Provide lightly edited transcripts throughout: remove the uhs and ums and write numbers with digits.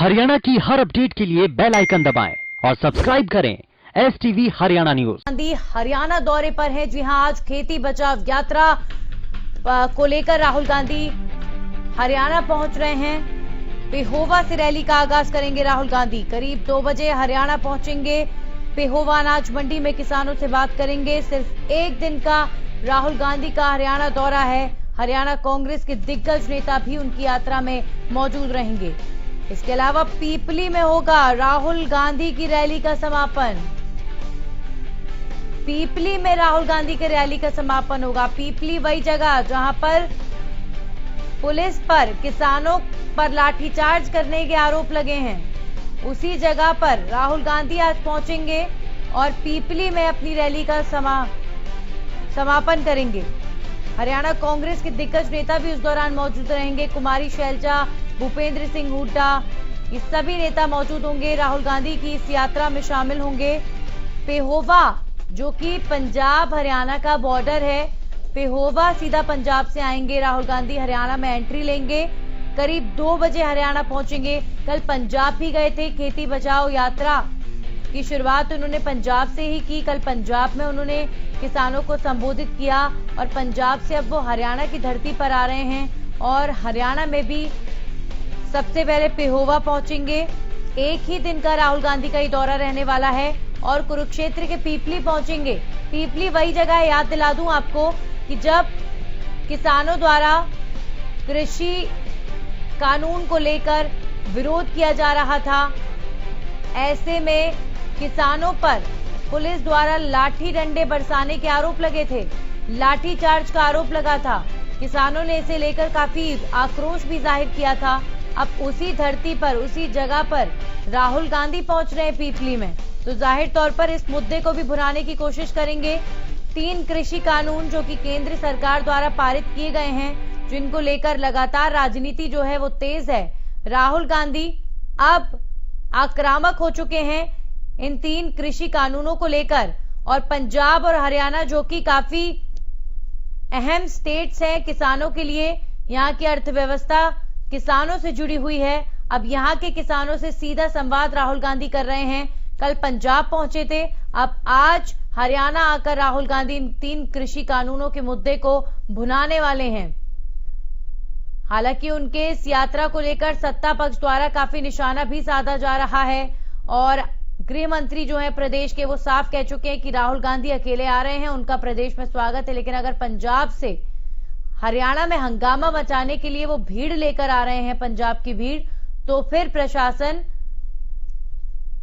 हरियाणा की हर अपडेट के लिए बेल आइकन दबाएं और सब्सक्राइब करें STV हरियाणा न्यूज। गांधी हरियाणा दौरे पर है। जी हां, आज खेती बचाव यात्रा को लेकर राहुल गांधी हरियाणा पहुंच रहे हैं। पेहोवा से रैली का आगाज करेंगे राहुल गांधी। करीब 2 बजे हरियाणा पहुंचेंगे। पेहोवा अनाज मंडी में किसानों से बात करेंगे। सिर्फ एक दिन का राहुल गांधी का हरियाणा दौरा है। हरियाणा कांग्रेस के दिग्गज नेता भी उनकी यात्रा में मौजूद रहेंगे। इसके अलावा पीपली में होगा राहुल गांधी की रैली का समापन। पीपली में राहुल गांधी की रैली का समापन होगा। पीपली वही जगह जहां पर पुलिस पर किसानों पर लाठीचार्ज करने के आरोप लगे हैं, उसी जगह पर राहुल गांधी आज पहुंचेंगे और पीपली में अपनी रैली का समापन करेंगे। हरियाणा कांग्रेस के दिग्गज नेता भी उस दौरान मौजूद रहेंगे। कुमारी शैलजा, भूपेंद्र सिंह हुड्डा, ये सभी नेता मौजूद होंगे। राहुल गांधी की इस यात्रा में शामिल होंगे। पेहोवा जो कि पंजाब हरियाणा का बॉर्डर है, पेहोवा सीधा पंजाब से आएंगे। राहुल गांधी हरियाणा में एंट्री लेंगे। करीब 2 बजे हरियाणा पहुंचेंगे। कल पंजाब भी गए थे। खेती बचाओ यात्रा की शुरुआत उन्होंने पंजाब से ही की। कल पंजाब में उन्होंने किसानों को संबोधित किया और पंजाब से अब वो हरियाणा की धरती पर आ रहे हैं और हरियाणा में भी सबसे पहले पेहोवा पहुंचेंगे। एक ही दिन का राहुल गांधी का ये दौरा रहने वाला है और कुरुक्षेत्र के पीपली पहुंचेंगे। पीपली वही जगह है, याद दिला दूं आपको, कि जब किसानों द्वारा कृषि कानून को लेकर विरोध किया जा रहा था, ऐसे में किसानों पर पुलिस द्वारा लाठी डंडे बरसाने के आरोप लगे थे, लाठी चार्ज का आरोप लगा था। किसानों ने इसे लेकर काफी आक्रोश भी जाहिर किया था। अब उसी धरती पर, उसी जगह पर राहुल गांधी पहुंच रहे हैं पीपली में, तो जाहिर तौर पर इस मुद्दे को भी भुनाने की कोशिश करेंगे। 3 कृषि कानून जो कि केंद्र सरकार द्वारा पारित किए गए हैं, जिनको लेकर लगातार राजनीति जो है वो तेज है। राहुल गांधी अब आक्रामक हो चुके हैं इन 3 कृषि कानूनों को लेकर, और पंजाब और हरियाणा जो कि काफी अहम स्टेट्स हैं किसानों के लिए, यहाँ की अर्थव्यवस्था किसानों से जुड़ी हुई है। अब यहाँ के किसानों से सीधा संवाद राहुल गांधी कर रहे हैं। कल पंजाब पहुंचे थे, अब आज हरियाणा आकर राहुल गांधी इन 3 कृषि कानूनों के मुद्दे को भुनाने वाले हैं। हालांकि उनके इस यात्रा को लेकर सत्ता पक्ष द्वारा काफी निशाना भी साधा जा रहा है और गृह मंत्री जो है प्रदेश के, वो साफ कह चुके हैं कि राहुल गांधी अकेले आ रहे हैं, उनका प्रदेश में स्वागत है, लेकिन अगर पंजाब से हरियाणा में हंगामा मचाने के लिए वो भीड़ लेकर आ रहे हैं, पंजाब की भीड़, तो फिर प्रशासन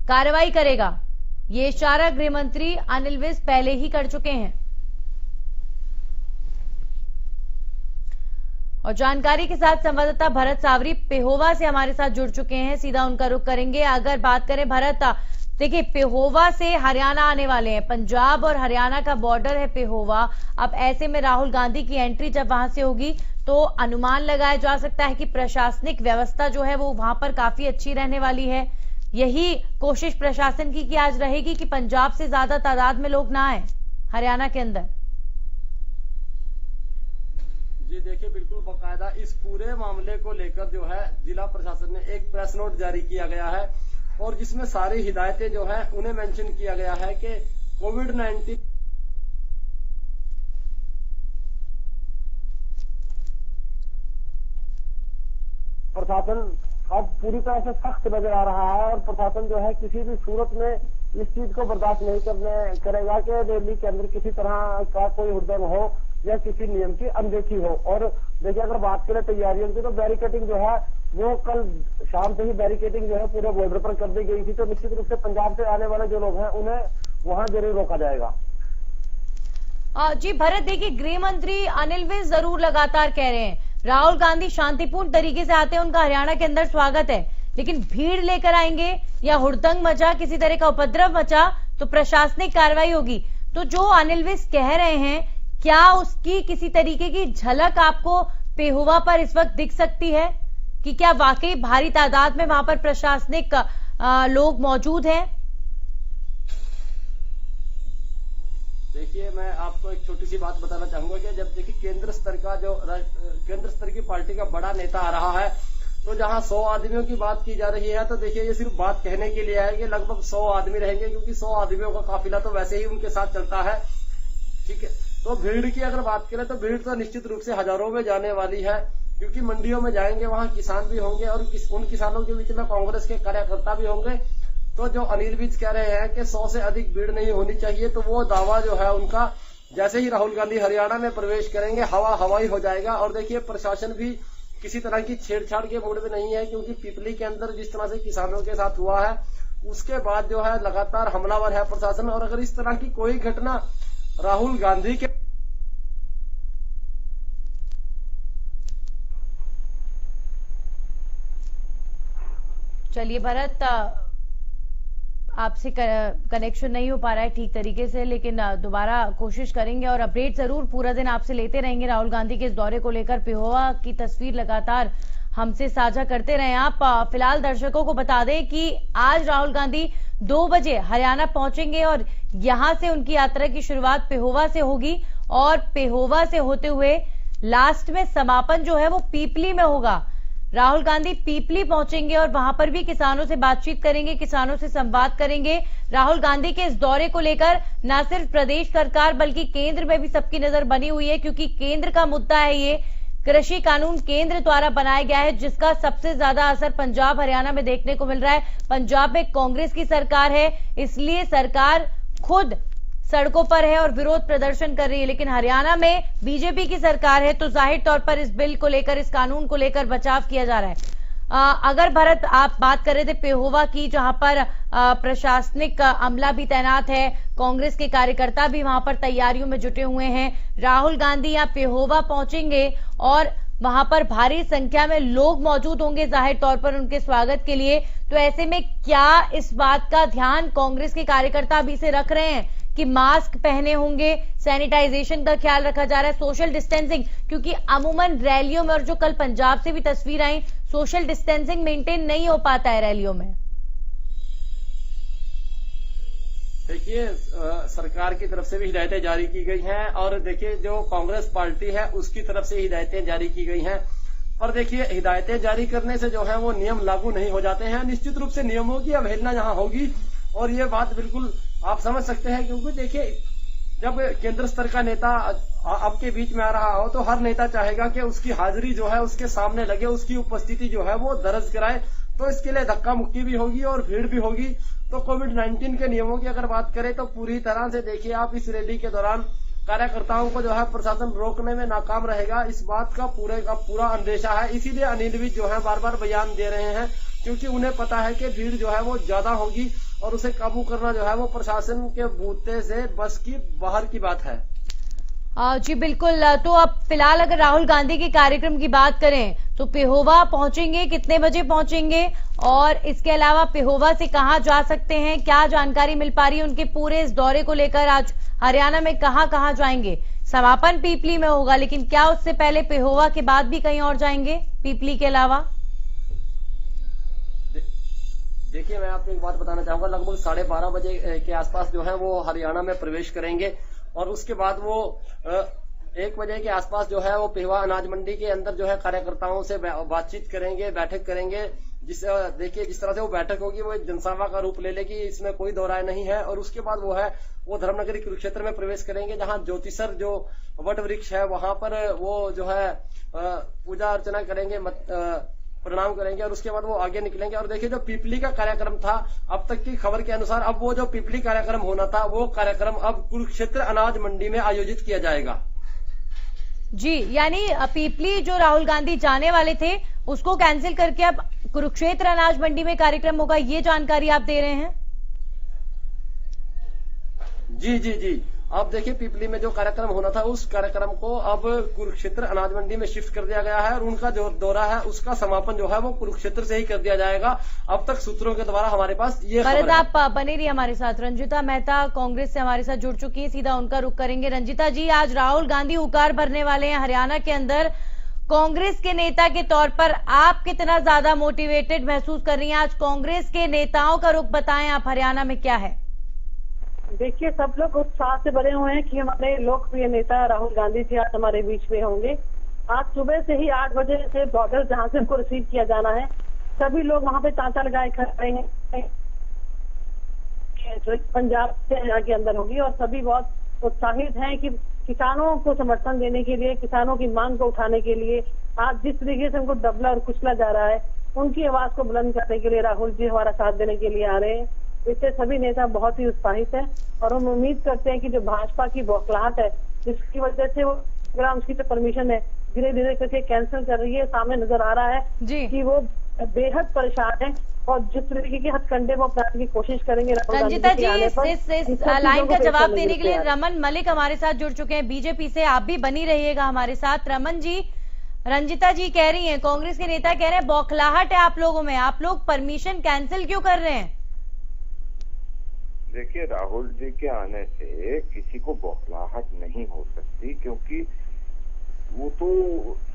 कार्रवाई करेगा। ये इशारा गृह मंत्री अनिल विज पहले ही कर चुके हैं। और जानकारी के साथ संवाददाता भरत सावरी पेहोवा से हमारे साथ जुड़ चुके हैं, सीधा उनका रुख करेंगे। अगर बात करें भरत, देखिए पेहोवा से हरियाणा आने वाले हैं, पंजाब और हरियाणा का बॉर्डर है पेहोवा। अब ऐसे में राहुल गांधी की एंट्री जब वहां से होगी तो अनुमान लगाया जा सकता है कि प्रशासनिक व्यवस्था जो है वो वहां पर काफी अच्छी रहने वाली है। यही कोशिश प्रशासन की कि आज रहेगी कि पंजाब से ज्यादा तादाद में लोग ना आए हरियाणा के अंदर। जी देखिए, बिल्कुल बाकायदा इस पूरे मामले को लेकर जो है जिला प्रशासन ने एक प्रेस नोट जारी किया गया है और जिसमें सारी हिदायतें जो है उन्हें मेंशन किया गया है कि कोविड-19 प्रशासन अब पूरी तरह से सख्त नजर आ रहा है और प्रशासन जो है किसी भी सूरत में इस चीज को बर्दाश्त नहीं करेगा कि रैली के अंदर किसी तरह का कोई हुड़दंग हो या किसी नियम की अनदेखी हो। और देखिए, अगर बात करें तैयारियों की, तो बैरिकेडिंग जो है वो कल शाम से ही बैरिकेडिंग जो है पूरे बॉर्डर पर कर दी गई थी, तो निश्चित रूप से पंजाब से आने वाले जो लोग हैं उन्हें वहां जरूर रोका जाएगा। जी भरत, देखिए गृह मंत्री अनिल विज जरूर लगातार कह रहे हैं राहुल गांधी शांतिपूर्ण तरीके से आते हैं, उनका हरियाणा के अंदर स्वागत है, लेकिन भीड़ लेकर आएंगे या हुड़दंग मचा, किसी तरह का उपद्रव मचा तो प्रशासनिक कार्रवाई होगी। तो जो अनिल विज कह रहे हैं, क्या उसकी किसी तरीके की झलक आपको पेहोवा पर इस वक्त दिख सकती है कि क्या वाकई भारी तादाद में वहां पर प्रशासनिक लोग मौजूद हैं? देखिए, मैं आपको एक छोटी सी बात बताना चाहूंगा कि जब देखिए केंद्र स्तर की पार्टी का बड़ा नेता आ रहा है तो जहां 100 आदमियों की बात की जा रही है, तो देखिए ये सिर्फ बात कहने के लिए है कि लगभग 100 आदमी रहेंगे, क्योंकि 100 आदमियों का काफिला तो वैसे ही उनके साथ चलता है। ठीक है, तो भीड़ की अगर बात करें तो भीड़ तो निश्चित रूप से हजारों में जाने वाली है, क्योंकि मंडियों में जाएंगे, वहां किसान भी होंगे और उन किसानों के बीच में कांग्रेस के कार्यकर्ता भी होंगे। तो जो अनिल विज कह रहे हैं कि 100 से अधिक भीड़ नहीं होनी चाहिए, तो वो दावा जो है उनका, जैसे ही राहुल गांधी हरियाणा में प्रवेश करेंगे हवाई हो जाएगा। और देखिए प्रशासन भी किसी तरह की छेड़छाड़ के मूड में नहीं है, क्योंकि पिपली के अंदर जिस तरह से किसानों के साथ हुआ है उसके बाद जो है लगातार हमलावर है प्रशासन। और अगर इस तरह की कोई घटना राहुल गांधी के चलिए भरत, आपसे कनेक्शन नहीं हो पा रहा है ठीक तरीके से, लेकिन दोबारा कोशिश करेंगे और अपडेट जरूर पूरा दिन आपसे लेते रहेंगे। राहुल गांधी के इस दौरे को लेकर पेहोवा की तस्वीर लगातार हमसे साझा करते रहे आप। फिलहाल दर्शकों को बता दें कि आज राहुल गांधी 2 बजे हरियाणा पहुंचेंगे और यहां से उनकी यात्रा की शुरुआत पेहोवा से होगी और पेहोवा से होते हुए लास्ट में समापन जो है वो पीपली में होगा। राहुल गांधी पीपली पहुंचेंगे और वहां पर भी किसानों से बातचीत करेंगे, किसानों से संवाद करेंगे। राहुल गांधी के इस दौरे को लेकर न सिर्फ प्रदेश सरकार बल्कि केंद्र में भी सबकी नजर बनी हुई है, क्योंकि केंद्र का मुद्दा है ये कृषि कानून केंद्र द्वारा बनाया गया है, जिसका सबसे ज्यादा असर पंजाब हरियाणा में देखने को मिल रहा है। पंजाब में कांग्रेस की सरकार है, इसलिए सरकार खुद सड़कों पर है और विरोध प्रदर्शन कर रही है, लेकिन हरियाणा में बीजेपी की सरकार है, तो जाहिर तौर पर इस बिल को लेकर, इस कानून को लेकर बचाव किया जा रहा है। अगर भरत आप बात कर रहे थे पेहोवा की, जहां पर प्रशासनिक अमला भी तैनात है, कांग्रेस के कार्यकर्ता भी वहां पर तैयारियों में जुटे हुए हैं। राहुल गांधी यहाँ पेहोवा पहुंचेंगे और वहां पर भारी संख्या में लोग मौजूद होंगे जाहिर तौर पर उनके स्वागत के लिए। तो ऐसे में क्या इस बात का ध्यान कांग्रेस के कार्यकर्ता अभी से रख रहे हैं कि मास्क पहने होंगे, सैनिटाइजेशन का ख्याल रखा जा रहा है, सोशल डिस्टेंसिंग, क्योंकि अमूमन रैलियों में और जो कल पंजाब से भी तस्वीर आई, सोशल डिस्टेंसिंग मेंटेन नहीं हो पाता है रैलियों में। देखिए सरकार की तरफ से भी हिदायतें जारी की गई हैं और देखिए जो कांग्रेस पार्टी है उसकी तरफ से हिदायतें जारी की गई हैं। और देखिए हिदायतें जारी करने से जो है वो नियम लागू नहीं हो जाते हैं, निश्चित रूप से नियमों की अवहेलना यहाँ होगी और ये बात बिल्कुल आप समझ सकते हैं, क्योंकि देखिए जब केंद्र स्तर का नेता आपके बीच में आ रहा हो तो हर नेता चाहेगा कि उसकी हाजिरी जो है उसके सामने लगे, उसकी उपस्थिति जो है वो दर्ज कराए। तो इसके लिए धक्का मुक्की भी होगी और भीड़ भी होगी। तो कोविड-19 के नियमों की अगर बात करें तो पूरी तरह से देखिए आप इस रैली के दौरान कार्यकर्ताओं को जो है प्रशासन रोकने में नाकाम रहेगा, इस बात का पूरा अंदेशा है। इसीलिए अनिल विज जो है बार बार बयान दे रहे हैं, क्योंकि उन्हें पता है कि भीड़ जो है वो ज्यादा होगी और उसे काबू करना जो है वो प्रशासन के बूते से बस की बाहर की बात है। जी बिल्कुल। तो अब फिलहाल अगर राहुल गांधी के कार्यक्रम की बात करें तो पेहोवा पहुंचेंगे, कितने बजे पहुंचेंगे और इसके अलावा पेहोवा से कहां जा सकते हैं, क्या जानकारी मिल पा रही है उनके पूरे इस दौरे को लेकर? आज हरियाणा में कहां कहां जाएंगे? समापन पीपली में होगा, लेकिन क्या उससे पहले पेहोवा के बाद भी कहीं और जाएंगे पीपली के अलावा? देखिए मैं आपको एक बात बताना चाहूंगा, लगभग 12:30 बजे के आसपास जो है वो हरियाणा में प्रवेश करेंगे और उसके बाद वो 1 बजे के आसपास जो है वो पेहोवा अनाज मंडी के अंदर जो है कार्यकर्ताओं से बातचीत करेंगे, बैठक करेंगे। देखिए जिस तरह से वो बैठक होगी वो एक जनसभा का रूप ले लेगी, इसमें कोई दो राय नहीं है। और उसके बाद वो धर्मनगरी कुरुक्षेत्र में प्रवेश करेंगे, जहां ज्योतिसर जो वट वृक्ष है वहां पर वो जो है पूजा अर्चना करेंगे, प्रणाम करेंगे और उसके बाद वो आगे निकलेंगे। और देखिए जो पीपली का कार्यक्रम था, अब तक की खबर के अनुसार अब वो जो पीपली कार्यक्रम होना था वो कार्यक्रम अब कुरुक्षेत्र अनाज मंडी में आयोजित किया जाएगा। जी, यानी पीपली जो राहुल गांधी जाने वाले थे उसको कैंसिल करके अब कुरुक्षेत्र अनाज मंडी में कार्यक्रम होगा, ये जानकारी आप दे रहे हैं? जी जी जी। अब देखिए पीपली में जो कार्यक्रम होना था उस कार्यक्रम को अब कुरुक्षेत्र अनाज मंडी में शिफ्ट कर दिया गया है और उनका जो दौरा है उसका समापन जो है वो कुरुक्षेत्र से ही कर दिया जाएगा। अब तक सूत्रों के द्वारा हमारे पास ये खबर है। आप बने रहिए हमारे साथ। रंजिता मेहता कांग्रेस से हमारे साथ जुड़ चुकी है, सीधा उनका रुख करेंगे। रंजिता जी, आज राहुल गांधी हुकार भरने वाले हैं हरियाणा के अंदर, कांग्रेस के नेता के तौर पर आप कितना ज्यादा मोटिवेटेड महसूस कर रही हैं? आज कांग्रेस के नेताओं का रुख बताएं आप, हरियाणा में क्या है? देखिए सब लोग उत्साह से भरे हुए हैं कि हमारे लोकप्रिय नेता राहुल गांधी जी आज हमारे बीच में होंगे। आज सुबह से ही 8 बजे से बॉर्डर जहाँ से उनको रिसीव किया जाना है, सभी लोग वहाँ पे तांता लगाए खड़े हैं। पंजाब से यहाँ के अंदर होगी और सभी बहुत उत्साहित हैं कि किसानों को समर्थन देने के लिए, किसानों की मांग को उठाने के लिए आज जिस तरीके से उनको दबला और कुचला जा रहा है, उनकी आवाज को बुलंद करने के लिए राहुल जी हमारा साथ देने के लिए आ रहे हैं। इससे सभी नेता बहुत ही उत्साहित हैं और हम उम्मीद करते हैं कि जो भाजपा की बौखलाहट है, जिसकी वजह से वो प्रोग्राम की जो परमिशन है धीरे धीरे करके कैंसिल कर रही है, सामने नजर आ रहा है कि वो बेहद परेशान है और जिस तरीके के हथकंडे वो अपनाने की कोशिश करेंगे। रंजिता जी, इस लाइन का जवाब देने के लिए रमन मलिक हमारे साथ जुड़ चुके हैं बीजेपी से। आप भी बनी रहिएगा हमारे साथ। रमन जी, रंजिता जी कह रही हैं, कांग्रेस के नेता कह रहे हैं बौखलाहट है आप लोगों में, आप लोग परमिशन कैंसिल क्यों कर रहे हैं? देखिए, राहुल जी के आने से किसी को बौखलाहट नहीं हो सकती, क्योंकि वो तो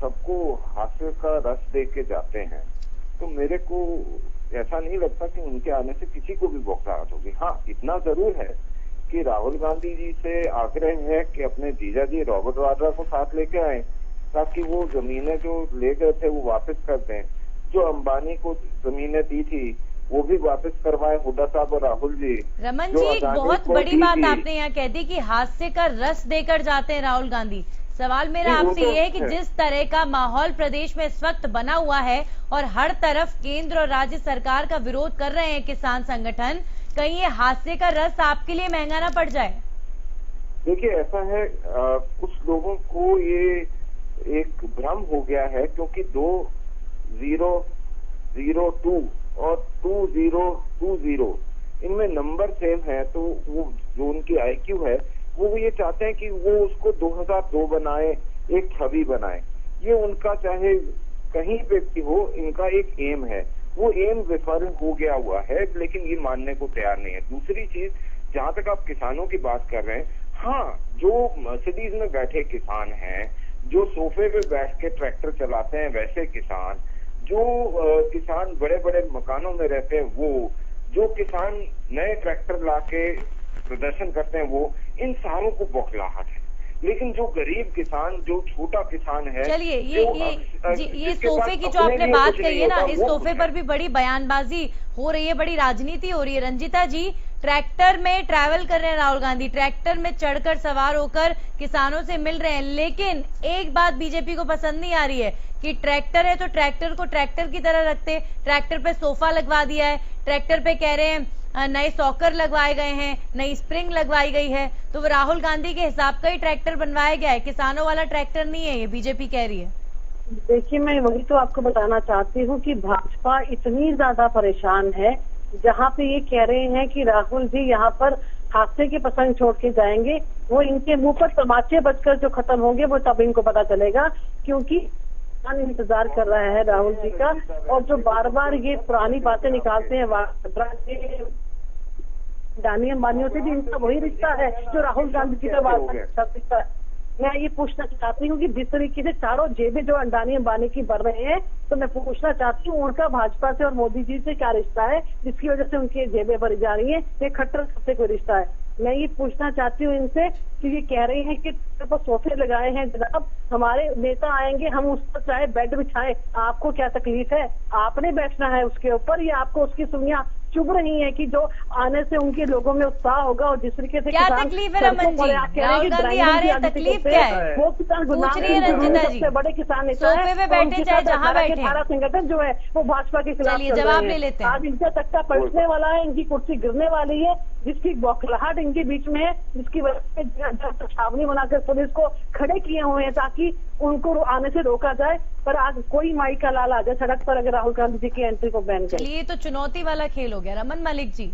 सबको हास्य का रस दे के जाते हैं। तो मेरे को ऐसा नहीं लगता कि उनके आने से किसी को भी बौखलाहट होगी। हाँ, इतना जरूर है कि राहुल गांधी जी से आग्रह है कि अपने जीजा जी रॉबर्ट वाड्रा को साथ लेके आए, ताकि वो जमीनें जो ले गए थे वो वापस कर दें। जो अंबानी को जमीनें दी थी वो भी वापस करवाए हुड्डा साहब और राहुल जी। रमन जी, एक बहुत बड़ी बात आपने यहाँ कह दी कि हास्य का रस देकर जाते हैं राहुल गांधी। सवाल मेरा आपसे ये है कि जिस तरह का माहौल प्रदेश में इस वक्त बना हुआ है और हर तरफ केंद्र और राज्य सरकार का विरोध कर रहे हैं किसान संगठन, कहीं ये हास्य का रस आपके लिए महंगा ना पड़ जाए? देखिए, ऐसा है, कुछ लोगों को ये एक भ्रम हो गया है, क्योंकि 2002 और 2020 इनमें नंबर सेम है, तो वो जो उनकी IQ है वो ये चाहते हैं कि वो उसको 2002 बनाए, एक छवि बनाए। ये उनका चाहे कहीं पे भी हो, इनका एक एम है, वो एम विफल हो गया हुआ है, लेकिन ये मानने को तैयार नहीं है। दूसरी चीज, जहां तक आप किसानों की बात कर रहे हैं, हाँ, जो मर्सिडीज में बैठे किसान हैं, जो सोफे पे बैठ के ट्रैक्टर चलाते हैं वैसे किसान, जो किसान बड़े बड़े मकानों में रहते हैं, वो जो किसान नए ट्रैक्टर लाके प्रदर्शन करते हैं, वो इन सारों को बौखलाहट है। लेकिन जो गरीब किसान, जो छोटा किसान है, चलिए ये सोफे की जो आपने बात कही है ना, इस सोफे पर भी बड़ी बयानबाजी हो रही है, बड़ी राजनीति हो रही है। रंजिता जी, ट्रैक्टर में ट्रैवल कर रहे हैं राहुल गांधी, ट्रैक्टर में चढ़कर सवार होकर किसानों से मिल रहे हैं, लेकिन एक बात बीजेपी को पसंद नहीं आ रही है कि ट्रैक्टर है तो ट्रैक्टर को ट्रैक्टर की तरह रखते, ट्रैक्टर पे सोफा लगवा दिया है, ट्रैक्टर पे कह रहे हैं नए सॉकर लगवाए गए हैं, नई स्प्रिंग लगवाई गई है, तो वो राहुल गांधी के हिसाब का ही ट्रैक्टर बनवाया गया है, किसानों वाला ट्रैक्टर नहीं है, ये बीजेपी कह रही है। देखिए, मैं वही तो आपको बताना चाहती हूँ कि भाजपा इतनी ज्यादा परेशान है, जहाँ पे ये कह रहे हैं कि राहुल जी यहाँ पर हादसे के प्रसंग छोड़ के जाएंगे, वो इनके मुंह पर तमाचे बजकर जो खत्म होंगे वो तब इनको पता चलेगा, क्योंकि इंतजार कर रहा है राहुल जी का। और जो बार बार ये पुरानी बातें निकालते हैं, अडानी अंबानियों से भी इनका वही रिश्ता है जो राहुल गांधी जी का वार्ता है। मैं ये पूछना चाहती हूँ कि जिस तरीके से चारों जेबें जो अडानी अंबानी की बढ़ रहे हैं, तो मैं पूछना चाहती हूँ उनका भाजपा से और मोदी जी से क्या रिश्ता है, जिसकी वजह से उनकी जेबें भरी जा रही है? ये खट्टर से कोई रिश्ता है? मैं ये पूछना चाहती हूँ इनसे कि ये कह रही हैं कि तो सोफे लगाए हैं जनाब, हमारे नेता आएंगे, हम उस पर चाहे बेड बिछाए, आपको क्या तकलीफ है? आपने बैठना है उसके ऊपर, या आपको उसकी सुनियां चुभ रही है कि जो आने से उनके लोगों में उत्साह होगा? और जिस तरीके से क्या तकलीफ है रमन जी? राहुल गांधी आ रहे हैं, तकलीफ क्या है? वो किसान सबसे बड़े किसान नेता सोफे पे बैठे चाहे जहाँ बैठे, सारा संगठन जो है वो भाजपा के खिलाफ जवाब ले लेते हैं। आज इनका तख्ता पलटने वाला है, इनकी कुर्सी गिरने वाली है, जिसकी बौखलाहट इनके बीच में है, जिसकी वजह से छावनी बनाकर पुलिस को खड़े किए हुए हैं ताकि उनको आने से रोका जाए। पर आज कोई माई का लाल आ जाए सड़क पर अगर राहुल गांधी जी की एंट्री को बैन करे। ये तो चुनौती वाला खेल हो गया रमन मलिक जी,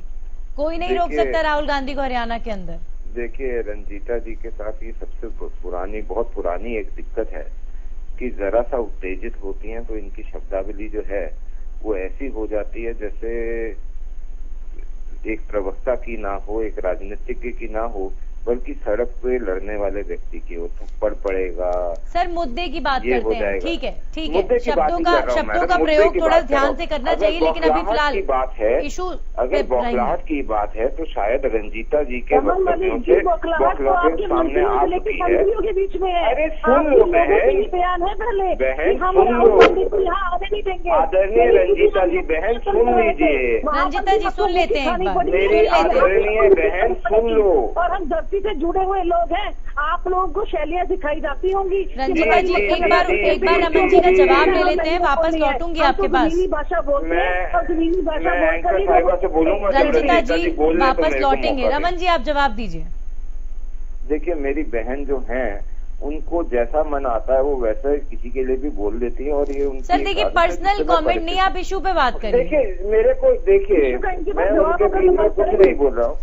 कोई नहीं रोक सकता राहुल गांधी को हरियाणा के अंदर। देखिए, रंजीता जी के साथ ये सबसे बहुत पुरानी एक दिक्कत है कि जरा सा उत्तेजित होती हैं तो इनकी शब्दावली जो है वो ऐसी हो जाती है जैसे एक प्रवक्ता की ना हो, एक राजनीतिज्ञ की ना हो, बल्कि सड़क पे लड़ने वाले व्यक्ति की वो थप्पड़ पड़ेगा। सर मुद्दे की बात ये हो करते हैं, जाएगा। ठीक है ठीक मुद्दे है, की बात नहीं कर रहा हूं शब्दों मैडम, का मुद्दे प्रयोग की थोड़ा बात कर रहा ध्यान हूं। से करना अगर चाहिए, लेकिन अभी बौखलाहट फिलहाल की बात है, इशू अगर बौखलाहट की बात है तो शायद रंजीता जी के वक्तव्यों से बौखलाहट सामने आ चुकी है। के बीच में है। अरे सुन लो बहन, बयान है पहले बहन हम सुन लो, राहुल गांधी को यहाँ आने नहीं देंगे। आदरणीय रंजीता जी बहन सुन लीजिए, रंजीता जी सुन लेते हैं एक बार। मेरी आदरणीय बहन सुन लो। और हम धरती से जुड़े हुए लोग हैं, आप लोगों को शैलियाँ दिखाई जाती होंगी। रंजीता जी एक बार रमन जी का जवाब ले लेते हैं, वापस लौटूंगी आपके पास। भाषा बोलते हैं और जमीनी भाषा एंकर साहिबा से बोलूंगा जब रंजीता जी बोल रहे तो वापस मेरे को लौटेंगे। मौका रमन जी आप जवाब दीजिए। देखिए मेरी बहन जो है उनको जैसा मन आता है वो वैसे किसी के लिए भी बोल देती है, और ये उनकी सर देखिए पर्सनल कमेंट नहीं, आप इशू पे बात करिए। देखिए मेरे को देखिए मैं उनके बीच में कुछ नहीं बोल रहा हूँ।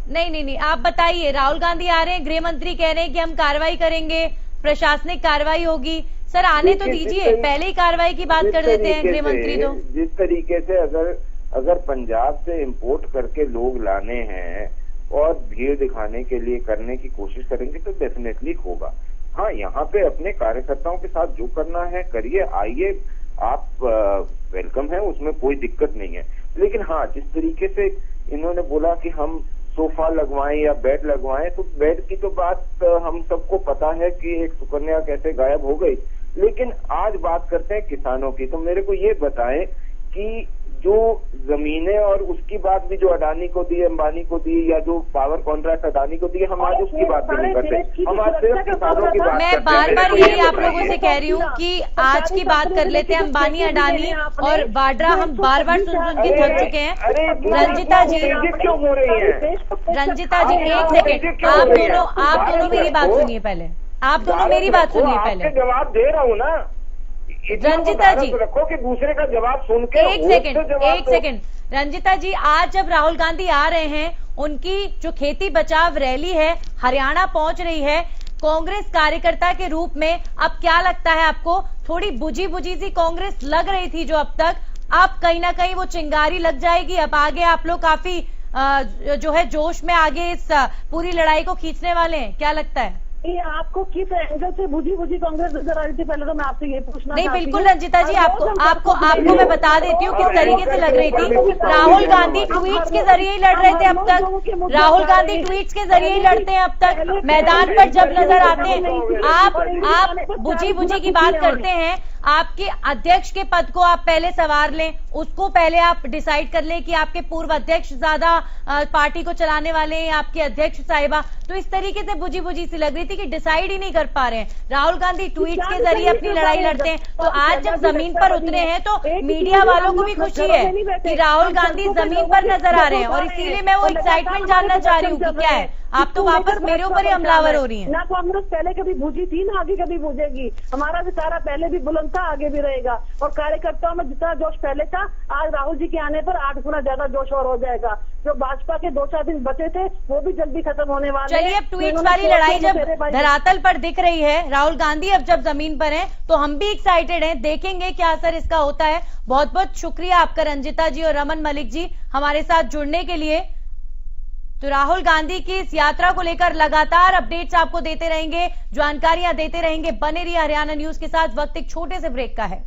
नहीं, आप बताइए। राहुल गांधी आ रहे हैं, गृह मंत्री कह रहे हैं कि हम कार्रवाई करेंगे, प्रशासनिक कार्रवाई होगी। सर आने तो दीजिए, पहले ही कार्रवाई की बात कर देते हैं गृह मंत्री। तो जिस तरीके से अगर पंजाब से इंपोर्ट करके लोग लाने हैं और भीड़ दिखाने के लिए करने की कोशिश करेंगे तो डेफिनेटली होगा। हाँ यहाँ पे अपने कार्यकर्ताओं के साथ जो करना है करिए, आइए, आप वेलकम है, उसमें कोई दिक्कत नहीं है। लेकिन हाँ जिस तरीके से इन्होंने बोला कि हम सोफा लगवाएं या बेड लगवाएं, तो बेड की तो बात हम सबको पता है कि एक सुकन्या कैसे गायब हो गई। लेकिन आज बात करते हैं किसानों की, तो मेरे को ये बताएं कि जो जमीनें और उसकी बात भी जो अडानी को दी, अंबानी को दी, या जो पावर कॉन्ट्रैक्ट अडानी को दिए, हम आज उसकी बात भी नहीं करते, हम आज सिर्फ किसानों की बात करते हैं। मैं बार बार यही आप लोगों से कह रही हूँ कि आज की बात कर लेते हैं। अंबानी, अडानी और वाड्रा हम बार बार सुन के थक चुके हैं। रंजीता जी क्यों हो रही है? रंजीता जी एक सेकेंड, आप दोनों मेरी बात सुनिए पहले, आप दोनों मेरी बात सुनिए पहले। जवाब दे रहा हूँ ना रंजीता जी, रखो कि दूसरे का जवाब सुन के एक सेकंड रंजीता जी, आज जब राहुल गांधी आ रहे हैं, उनकी जो खेती बचाव रैली है हरियाणा पहुंच रही है, कांग्रेस कार्यकर्ता के रूप में, अब क्या लगता है आपको? थोड़ी बुझी सी कांग्रेस लग रही थी जो अब तक, अब कहीं ना कहीं वो चिंगारी लग जाएगी। अब आगे आप लोग काफी जो है जोश में आगे इस पूरी लड़ाई को खींचने वाले हैं, क्या लगता है? ये आपको किस एंगल से बुझी कांग्रेस नजर आ रही थी? पहले तो मैं आपसे ये पूछना नहीं, बिल्कुल रंजीता जी, आपको मैं बता देती हूँ किस तरीके से लग रही थी। राहुल गांधी ट्वीट्स के जरिए ही लड़ रहे थे अब तक, राहुल गांधी ट्वीट्स के जरिए ही लड़ते हैं अब तक। मैदान पर जब नजर आते हैं, आप बुझी की बात करते हैं। आपके अध्यक्ष के पद को आप पहले सवार लें, उसको पहले आप डिसाइड कर लें कि आपके पूर्व अध्यक्ष ज्यादा पार्टी को चलाने वाले हैं, आपके अध्यक्ष साहिबा। तो इस तरीके से बुझी सी लग रही थी कि डिसाइड ही नहीं कर पा रहे हैं। राहुल गांधी ट्वीट्स के जरिए अपनी लड़ाई लड़ते हैं, तो आज जब जमीन पर उतरे हैं तो मीडिया वालों को भी खुशी है कि राहुल गांधी जमीन पर नजर आ रहे हैं, और इसीलिए मैं वो एक्साइटमेंट जानना चाह रही हूँ कि क्या है। आप तो वापस मेरे ऊपर ही हमलावर हो रही हैं। ना कांग्रेस पहले कभी बूझी थी, ना आगे कभी बूझेगी। हमारा विचारा पहले भी बुलंद था, आगे भी रहेगा। और कार्यकर्ताओं में जितना जोश पहले था, आज राहुल जी के आने पर 8 गुना ज्यादा जोश और हो जाएगा। जो भाजपा के 2-4 दिन बचे थे वो भी जल्दी खत्म होने वाले हैं। चलिए, अब ट्वीट्स वाली लड़ाई जब धरातल पर दिख रही है, राहुल गांधी अब जब जमीन पर हैं, तो हम भी एक्साइटेड हैं, देखेंगे क्या असर इसका होता है। बहुत बहुत शुक्रिया आपका रंजीता जी और रमन मलिक जी हमारे साथ जुड़ने के लिए। तो राहुल गांधी की इस यात्रा को लेकर लगातार अपडेट्स आपको देते रहेंगे, जानकारियां देते रहेंगे। बने रहिए हरियाणा न्यूज के साथ। वक्त एक छोटे से ब्रेक का है।